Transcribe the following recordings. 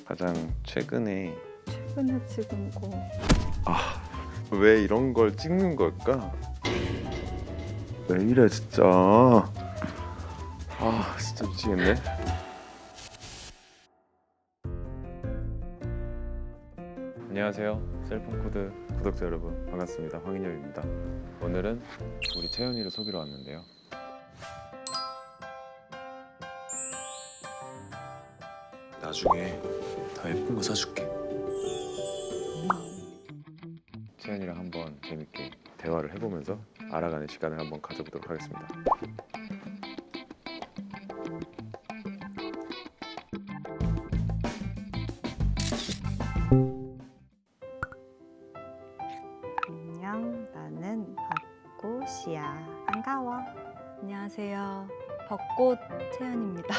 가장 최근에 찍은 거. 왜 이런 걸 찍는 걸까? 왜 이래 진짜. 진짜 미치겠네. 안녕하세요. 셀폰코드 구독자 여러분 반갑습니다. 황인엽입니다. 오늘은 우리 채연이를 속이러 왔는데요. 나중에 더 예쁜 거 사줄게. 채연이랑 한번 재밌게 대화를 해보면서 알아가는 시간을 한번 가져보도록 하겠습니다. 안녕, 나는 벚꽃이야. 반가워. 안녕하세요. 벚꽃 채연입니다.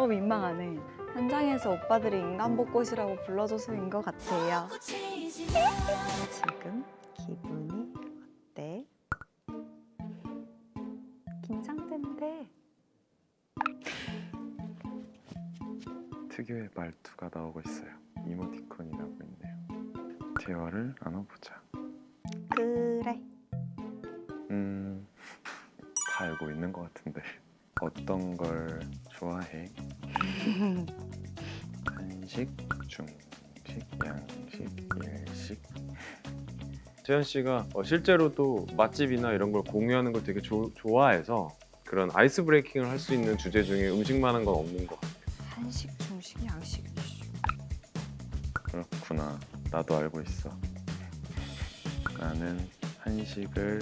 민망하네. 현장에서 오빠들이 인간벚꽃이라고 불러줘서인 것 같아요. 지금 기분이 어때? 긴장된대. 특유의 말투가 나오고 있어요. 이모티콘이 나오고 있네요. 대화를 나눠보자. 그래. 다 알고 있는 것 같은데 어떤 걸 좋아해? 한식, 중식, 양식, 일식. 채연 씨가 실제로도 맛집이나 이런 걸 공유하는 걸 되게 좋아해서 그런 아이스 브레이킹을 할 수 있는 주제 중에 음식만한 건 없는 것 같아요. 한식, 중식, 양식, 일식. 그렇구나. 나도 알고 있어. 나는 한식을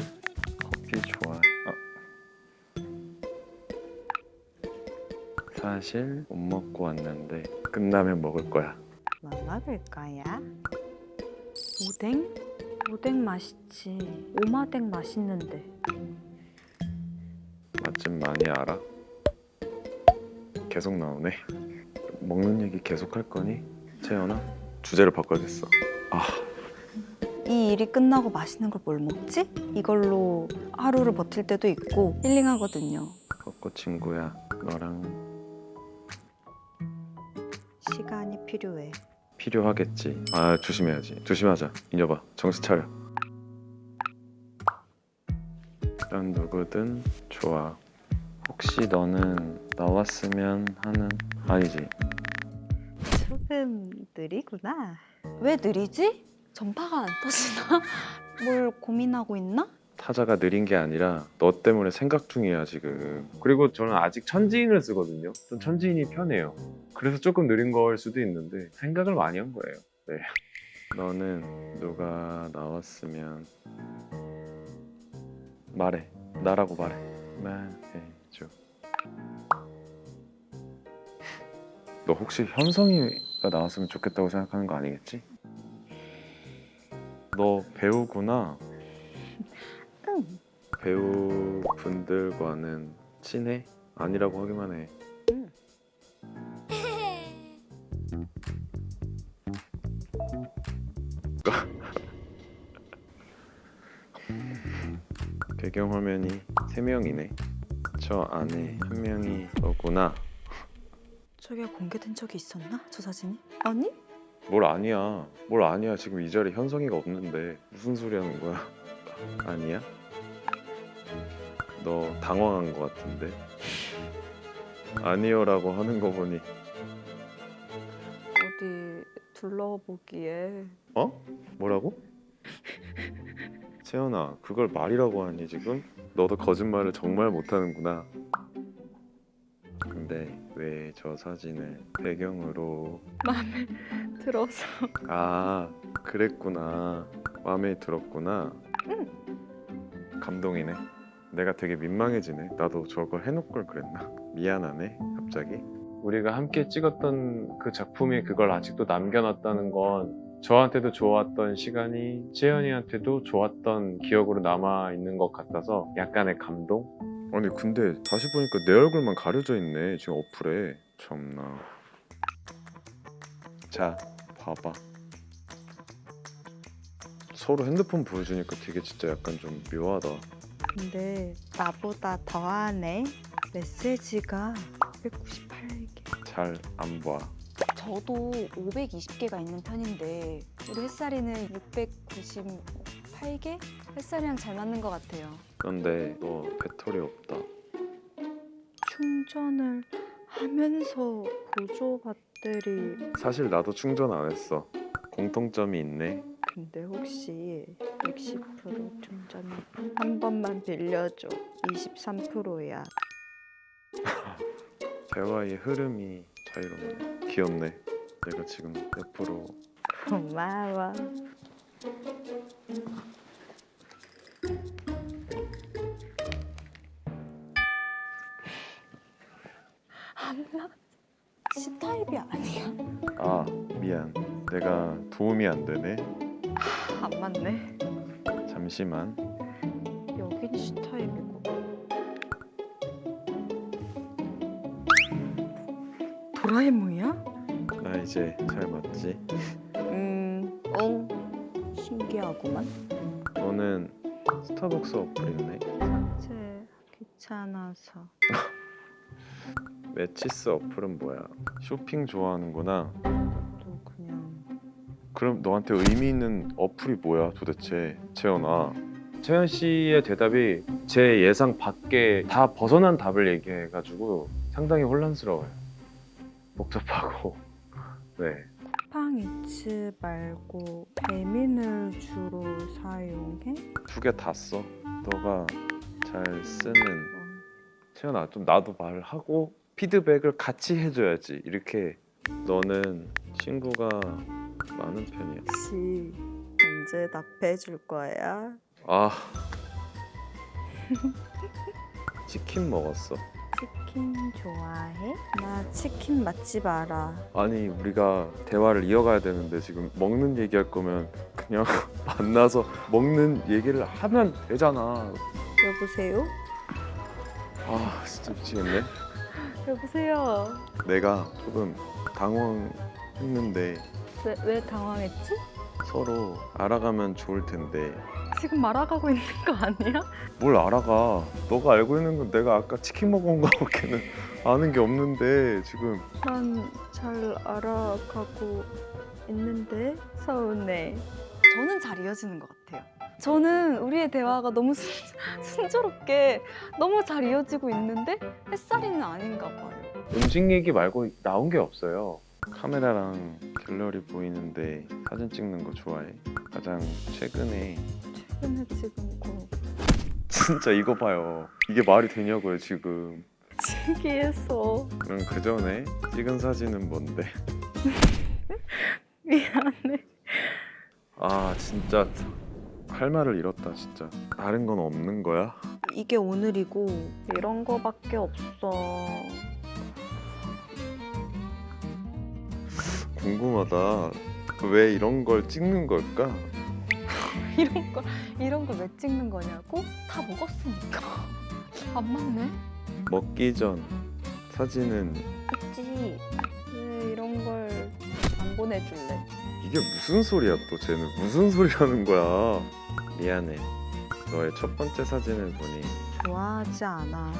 커피 좋아해. 사실 못 먹고 왔는데 끝나면 먹을 거야. 뭐 먹을 거야? 오뎅? 오뎅 맛있지. 오마댕 맛있는데. 맛집 많이 알아? 계속 나오네. 먹는 얘기 계속 할 거니? 채연아? 주제를 바꿔야겠어. 이 일이 끝나고 맛있는 걸 뭘 먹지? 이걸로 하루를 버틸 때도 있고 힐링하거든요. 벚꽃 친구야, 너랑 시간이 필요해. 필요하겠지. 조심해야지. 조심하자. 인여봐, 정신 차려. 난 누구든 좋아. 혹시 너는 나왔으면 하는... 아니지. 조금 느리구나. 왜 느리지? 전파가 안 터지나? 뭘 고민하고 있나? 타자가 느린 게 아니라 너 때문에 생각 중이야 지금. 그리고 저는 아직 천지인을 쓰거든요. 좀 천지인이 편해요. 그래서 조금 느린 걸 수도 있는데 생각을 많이 한 거예요. 네. 너는 누가 나왔으면 말해. 나라고 말해. 말해줘. 너 혹시 현성이가 나왔으면 좋겠다고 생각하는 거 아니겠지? 너 배우구나. 응. 배우분들과는 친해? 아니라고 하기만 해. 응. 배경화면이 3명이네. 저 안에 한 명이 너구나. 저게 공개된 적이 있었나? 저 사진이? 아니? 뭘 아니야. 지금 이 자리에 현성이가 없는데 무슨 소리 하는 거야? 아니야? 너 당황한 거 같은데. 아니요라고 하는 거 보니. 어디 둘러보기에. 뭐라고? 채연아, 그걸 말이라고 하니 지금? 너도 거짓말을 정말 못하는구나. 근데 왜 저 사진을 배경으로... 마음에 들어서. 그랬구나. 마음에 들었구나. 응. 감동이네. 내가 되게 민망해지네. 나도 저걸 해놓을 걸 그랬나? 미안하네 갑자기. 우리가 함께 찍었던 그 작품이 그걸 아직도 남겨놨다는 건 저한테도 좋았던 시간이 채연이한테도 좋았던 기억으로 남아있는 것 같아서 약간의 감동? 아니 근데 다시 보니까 내 얼굴만 가려져 있네 지금 어플에. 참나. 자 봐봐. 서로 핸드폰 보여주니까 되게 진짜 약간 좀 묘하다. 근데 나보다 더하네. 메시지가 198개. 잘 안 봐. 저도 520개가 있는 편인데 우리 햇살이는 698개? 햇살이랑 잘 맞는 것 같아요. 그런데 너 배터리 없다. 충전을 하면서 보조 배터리. 사실 나도 충전 안 했어. 공통점이 있네. 근데 혹시 60% 충전 한 번만 빌려줘. 23%야. 대화의 흐름이 자유롭네. 귀엽네. 내가 지금 옆으로 고마워. 안나 C타입이 아니야. 아 미안. 내가 도움이 안 되네. 안 맞네. 잠시만. 여긴 C타입이고. 도라에몽이야? 나 이제 잘 맞지? 신기하구만. 너는 스타벅스 어플 있네. 제 귀찮아서. 매치스 어플은 뭐야? 쇼핑 좋아하는구나. 또 그냥 그럼 너한테 의미 있는 어플이 뭐야 도대체? 채연아. 채연 씨의 대답이 제 예상 밖에 다 벗어난 답을 얘기해가지고 상당히 혼란스러워요. 복잡하고. 네. 쿠팡이츠 말고 배민을 주로 사용해? 두 개 다 써. 너가 잘 쓰는. 채연아 좀 나도 말을 하고 피드백을 같이 해줘야지. 이렇게 너는 친구가 많은 편이야. 혹시 언제 답해줄 거야? 아 치킨 먹었어. 치킨 좋아해? 나 치킨 맛집 알아. 아니 우리가 대화를 이어가야 되는데 지금 먹는 얘기할 거면 그냥 만나서 먹는 얘기를 하면 되잖아. 여보세요? 아 진짜 미치겠네. 여보세요? 내가 조금 당황했는데 왜 당황했지? 서로 알아가면 좋을 텐데 지금 알아가고 있는 거 아니야? 뭘 알아가. 너가 알고 있는 건 내가 아까 치킨 먹은 거밖에는 아는 게 없는데 지금. 난 잘 알아가고 있는데 서운해. 저는 잘 이어지는 것 같아요. 저는 우리의 대화가 너무 순조롭게 너무 잘 이어지고 있는데 햇살이는 아닌가 봐요. 음식 얘기 말고 나온 게 없어요. 카메라랑 갤러리 보이는데 사진 찍는 거 좋아해? 가장 최근에 최근에 찍은 거 진짜 이거 봐요. 이게 말이 되냐고요 지금. 신기해서 그럼 그 전에 찍은 사진은 뭔데? 미안해. 아 진짜 할 말을 잃었다 진짜. 다른 건 없는 거야? 이게 오늘이고 이런 거밖에 없어. 궁금하다. 왜 이런 걸 찍는 걸까? 이런 거 왜 찍는 거냐고? 다 먹었으니까. 안 맞네. 먹기 전 사진은. 있지. 왜 이런 걸 안 보내줄래? 이게 무슨 소리야 또 쟤는. 무슨 소리 하는 거야. 미안해. 너의 첫 번째 사진을 보니 좋아하지 않아.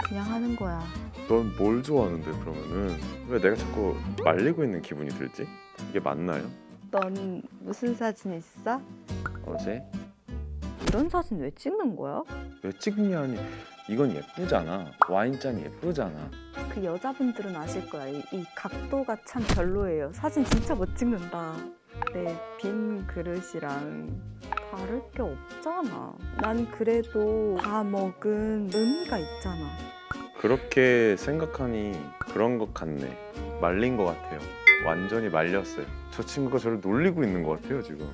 그냥 하는 거야. 넌 뭘 좋아하는데 그러면은. 왜 내가 자꾸 말리고 있는 기분이 들지? 이게 맞나요? 넌 무슨 사진 있어? 어제? 이런 사진 왜 찍는 거야? 왜 찍냐니. 이건 예쁘잖아. 와인잔이 예쁘잖아. 그 여자분들은 아실 거야. 이 각도가 참 별로예요. 사진 진짜 못 찍는다. 내 빈 그릇이랑 다를 게 없잖아. 난 그래도 다 먹은 의미가 있잖아. 그렇게 생각하니 그런 것 같네. 말린 것 같아요. 완전히 말렸어요. 저 친구가 저를 놀리고 있는 것 같아요 지금.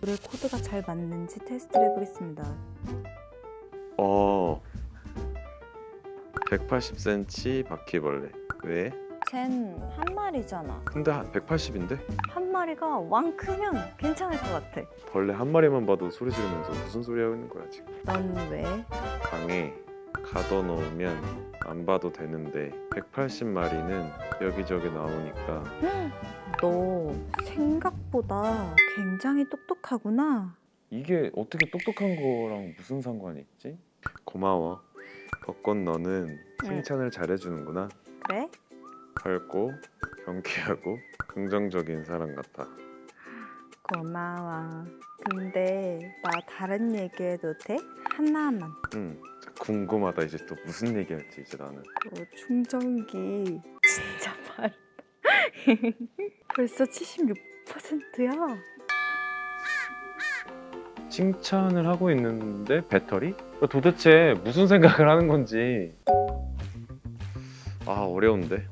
우리 코드가 잘 맞는지 테스트를 해보겠습니다. 180cm 바퀴벌레. 왜? 쟨 한 마리잖아. 근데 180인데? 한 마리가 왕 크면 괜찮을 것 같아. 벌레 한 마리만 봐도 소리 지르면서 무슨 소리 하고 있는 거야 지금. 넌 왜? 방에 가둬놓으면 안 봐도 되는데 180마리는 여기저기 나오니까. 너 생각보다 굉장히 똑똑하구나. 이게 어떻게 똑똑한 거랑 무슨 상관이 있지? 고마워. 벚꽃 너는 칭찬을 잘해주는구나. 그래? 밝고 경쾌하고 긍정적인 사람 같아. 고마워. 근데 나 다른 얘기해도 돼? 하나만. 응. 궁금하다. 이제 또 무슨 얘기할지 이제 나는. 충전기 진짜 많다. 벌써 76%야. 칭찬을 하고 있는데 배터리? 도대체 무슨 생각을 하는 건지. 아 어려운데.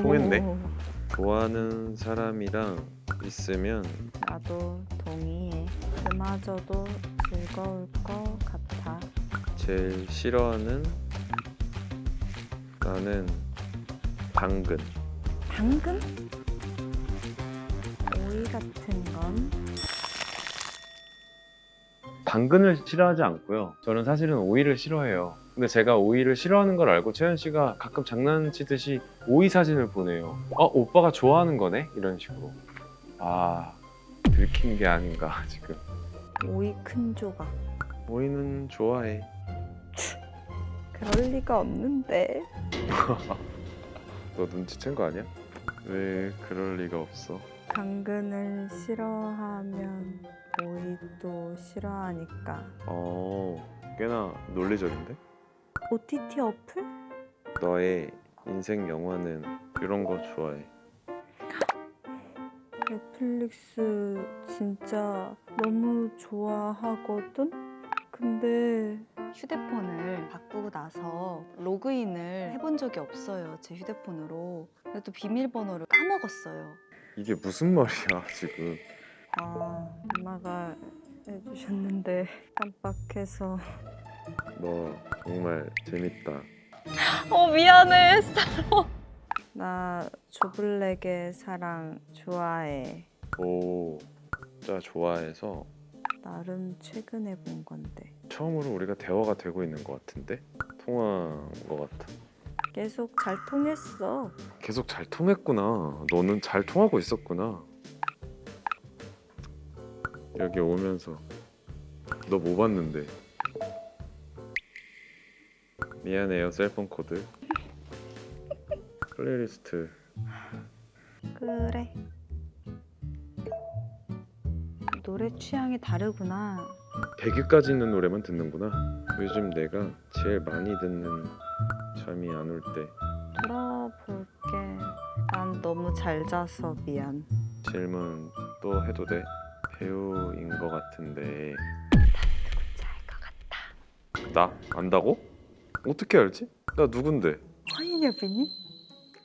통했네. 좋아하는 사람이랑 있으면 나도 동의해. 그마저도 즐거울 것 같아. 제일 싫어하는 나는 당근. 당근? 오이 같은 건? 당근을 싫어하지 않고요. 저는 사실은 오이를 싫어해요. 근데 제가 오이를 싫어하는 걸 알고 채연 씨가 가끔 장난치듯이 오이 사진을 보내요. 오빠가 좋아하는 거네? 이런 식으로. 아, 들킨 게 아닌가 지금. 오이 큰 조각. 오이는 좋아해. 그럴 리가 없는데. 너 눈치챈 거 아니야? 왜 그럴 리가 없어? 당근을 싫어하면 오이도 싫어하니까. 꽤나 논리적인데? OTT 어플? 너의 인생 영화는 이런 거 좋아해. 넷플릭스 진짜 너무 좋아하거든? 근데 휴대폰을 바꾸고 나서 로그인을 해본 적이 없어요. 제 휴대폰으로. 근데 또 비밀번호를 까먹었어요. 이게 무슨 말이야 지금. 엄마가 해주셨는데 깜빡해서. 너 정말 재밌다. 미안해. 나 조블랙의 사랑 좋아해. 오, 진짜 좋아해서 나름 최근에 본 건데. 처음으로 우리가 대화가 되고 있는 것 같은데? 통화한 것 같아. 계속 잘 통했어. 계속 잘 통했구나. 너는 잘 통하고 있었구나. 여기 오면서 너 뭐 봤는데? 미안해요, 셀폰 코드. 플레이리스트. 그래. 노래 취향이 다르구나. 100위까지 있는 노래만 듣는구나. 요즘 내가 제일 많이 듣는 잠이 안 올 때 들어볼게. 난 너무 잘 자서 미안. 질문 또 해도 돼? 배우인 것 같은데. 누군지 알 것 같다. 나 안다고? 어떻게 알지? 나 누군데? 허인여빈이?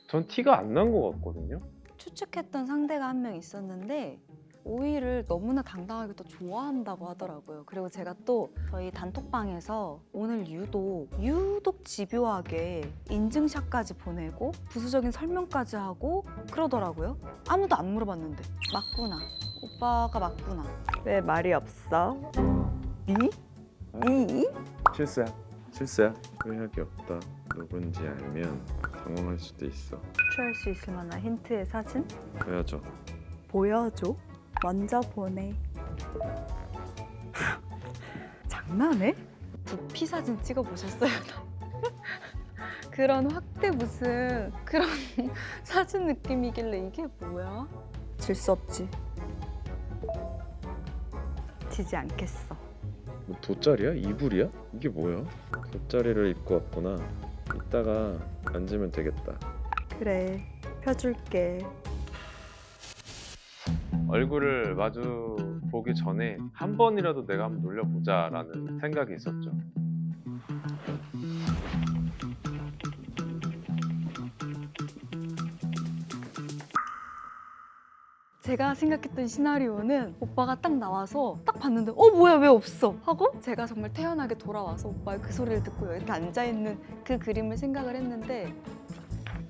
전 티가 안 난 것 같거든요. 추측했던 상대가 한 명 있었는데 오이를 너무나 당당하게 또 좋아한다고 하더라고요. 그리고 제가 또 저희 단톡방에서 오늘 유독 집요하게 인증샷까지 보내고 부수적인 설명까지 하고 그러더라고요. 아무도 안 물어봤는데 맞구나. 오빠가 맞구나. 왜 말이 없어? 니? 실수야. 의학이 없다. 누군지 알면 당황할 수도 있어. 취할 수 있을 만한 힌트의 사진? 보여줘. 보여줘? 먼저 보내. 장난해? 두피 사진 찍어보셨어요? 그런 확대 무슨 그런 사진 느낌이길래 이게 뭐야? 질 수 없지. 지지 않겠어. 뭐 돗자리야? 이불이야? 이게 뭐야? 돗자리를 입고 왔구나. 이따가 앉으면 되겠다. 그래, 펴줄게. 얼굴을 마주 보기 전에 한 번이라도 내가 한번 놀려보자라는 생각이 있었죠. 제가 생각했던 시나리오는 오빠가 딱 나와서 딱 봤는데 뭐야 왜 없어? 하고 제가 정말 태연하게 돌아와서 오빠의 그 소리를 듣고 이렇게 앉아있는 그 그림을 생각을 했는데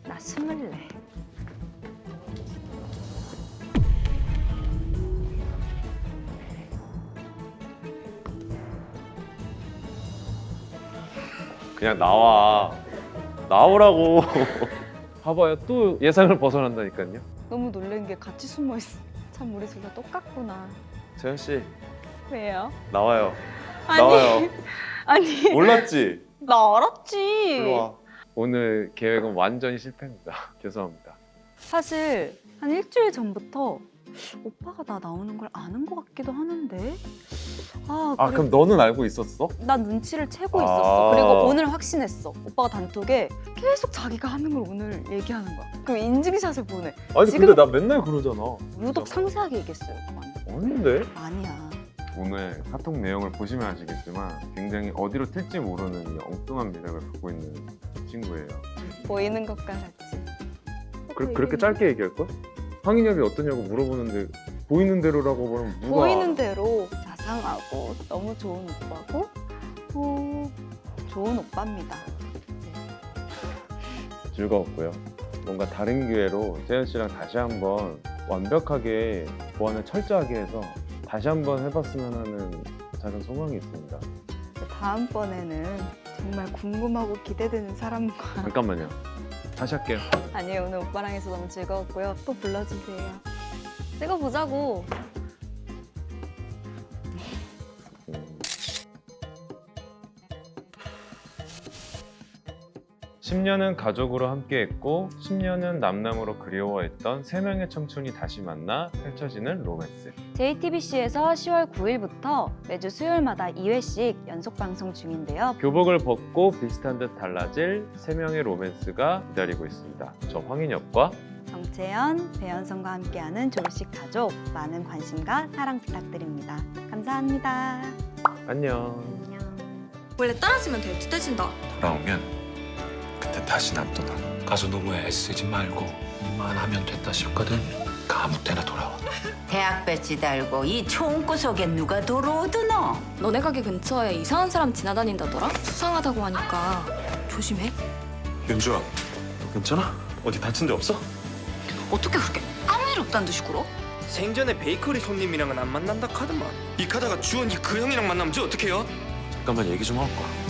나 24. 그냥 나오라고. 봐봐요, 또 예상을 벗어난다니까요. 너무 놀란 게 같이 숨어있어. 참 우리 둘 다 똑같구나. 재현 씨 왜요? 나와요. 아니, 나와요. 아니 몰랐지? 나 알았지. 일로 와. 오늘 계획은 완전히 실패입니다. 죄송합니다. 사실 한 일주일 전부터 오빠가 나 나오는 걸 아는 것 같기도 하는데 아 그럼 너는 알고 있었어? 난 눈치를 채고 아. 있었어. 그리고 오늘 확신했어. 오빠가 단톡에 계속 자기가 하는 걸 오늘 얘기하는 거야. 그럼 인증샷을 보내. 아니 지금- 근데 나 맨날 그러잖아. 유독 상세하게 얘기했어요. 오빠는. 아닌데? 아니야. 오늘 카톡 내용을 보시면 아시겠지만 굉장히 어디로 튈지 모르는 이 엉뚱한 매력을 갖고 있는 친구예요. 보이는 것과 같이. 그렇게 짧게 얘기할 걸? 황인엽이 어떠냐고 물어보는데 보이는 대로라고 그러면 누가 보이는 대로 자상하고 너무 좋은 오빠고 좋은 오빠입니다. 즐거웠고요. 뭔가 다른 기회로 재현 씨랑 다시 한번 완벽하게 보완을 철저하게 해서 다시 한번 해봤으면 하는 작은 소망이 있습니다. 다음번에는 정말 궁금하고 기대되는 사람과 잠깐만요. 다시 할게요. 아니에요. 오늘 오빠랑 해서 너무 즐거웠고요. 또 불러주세요. 찍어보자고. 10년은 가족으로 함께했고 10년은 남남으로 그리워했던 3명의 청춘이 다시 만나 펼쳐지는 로맨스. JTBC에서 10월 9일부터 매주 수요일마다 2회씩 연속 방송 중인데요. 교복을 벗고 비슷한 듯 달라질 3명의 로맨스가 기다리고 있습니다. 저 황인엽과 정채연, 배현성과 함께하는 졸식 가족, 많은 관심과 사랑 부탁드립니다. 감사합니다. 안녕. 안녕. 원래 떨어지면 데이트돼진다. 돌아오면 그때 다시 안 떠나. 가서 너무 애쓰지 말고 일만 하면 된다 싶거든. 아무 때나 돌아와. 대학 배지 달고 이 총구석에 누가 들어오드노? 너네 가게 근처에 이상한 사람 지나다닌다더라? 수상하다고 하니까 조심해. 윤주아, 너 괜찮아? 어디 다친 데 없어? 어떻게 그렇게 아무 일 없다는 듯이 굴어? 생전에 베이커리 손님이랑은 안 만난다 카드만. 이 카다가 주원이 그 형이랑 만나면 저 어떡해요? 잠깐만 얘기 좀 하고 가.